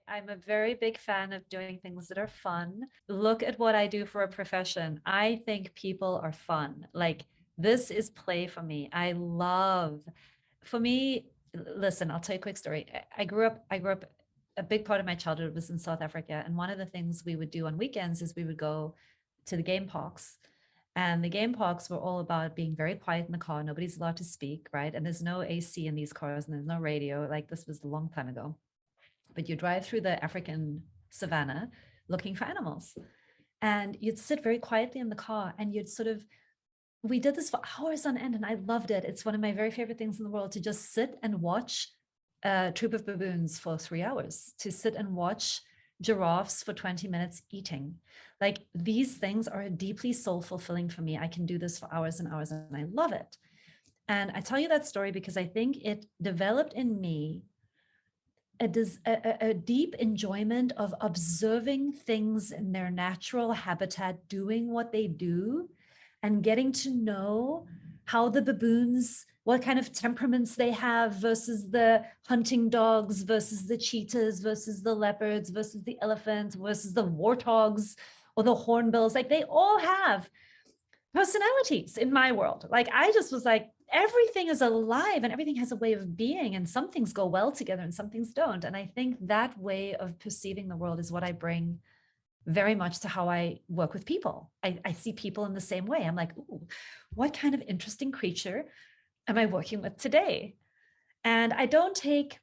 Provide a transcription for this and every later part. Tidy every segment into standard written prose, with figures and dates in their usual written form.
I'm a very big fan of doing things that are fun. Look at what I do for a profession. I think people are fun. Like this is play for me. For me, listen, I'll tell you a quick story. I grew up, a big part of my childhood was in South Africa. And one of the things we would do on weekends is we would go to the game parks. And the game parks were all about being very quiet in the car. Nobody's allowed to speak, right? And there's no AC in these cars and there's no radio. Like this was a long time ago. But you drive through the African savannah looking for animals. And you'd sit very quietly in the car and you'd sort of, we did this for hours on end and I loved it. It's one of my very favorite things in the world to just sit and watch a troop of baboons for 3 hours, to sit and watch giraffes for 20 minutes eating. Like these things are deeply soul fulfilling for me. I can do this for hours and hours and I love it. And I tell you that story because I think it developed in me a deep enjoyment of observing things in their natural habitat, doing what they do, and getting to know how the baboons, what kind of temperaments they have versus the hunting dogs, versus the cheetahs, versus the leopards, versus the elephants, versus the warthogs or the hornbills. Like they all have personalities in my world. Like I just was like, everything is alive and everything has a way of being, and some things go well together and some things don't. And I think that way of perceiving the world is what I bring very much to how I work with people. I see people in the same way. I'm like, ooh, what kind of interesting creature am I working with today? And I don't take,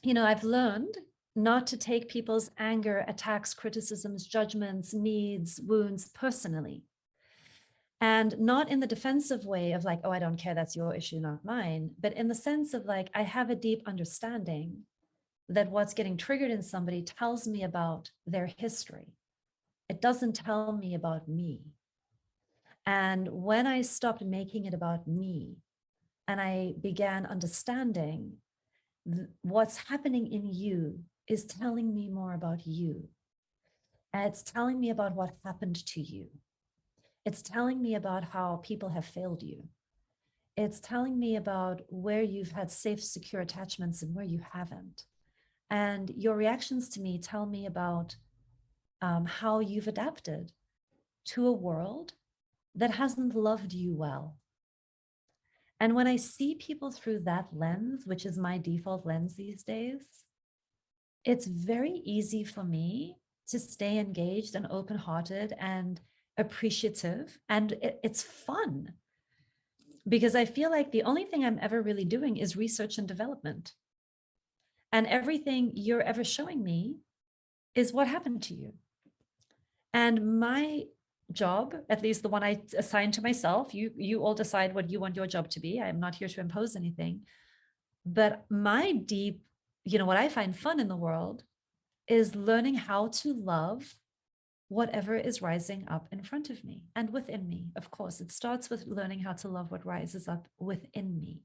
I've learned not to take people's anger, attacks, criticisms, judgments, needs, wounds personally. And not in the defensive way of like, oh, I don't care, that's your issue, not mine, but in the sense of like, I have a deep understanding that what's getting triggered in somebody tells me about their history. It doesn't tell me about me. And when I stopped making it about me and I began understanding what's happening in you is telling me more about you. And it's telling me about what happened to you. It's telling me about how people have failed you. It's telling me about where you've had safe, secure attachments and where you haven't. And your reactions to me tell me about how you've adapted to a world that hasn't loved you well. And when I see people through that lens, which is my default lens these days, it's very easy for me to stay engaged and open-hearted and appreciative. And it's fun because I feel like the only thing I'm ever really doing is research and development. And everything you're ever showing me is what happened to you. And my job, at least the one I assigned to myself, you all decide what you want your job to be. I'm not here to impose anything. But my deep, what I find fun in the world is learning how to love whatever is rising up in front of me and within me. Of course, it starts with learning how to love what rises up within me.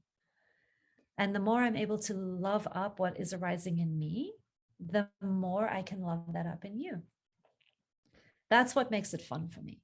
And the more I'm able to love up what is arising in me, the more I can love that up in you. That's what makes it fun for me,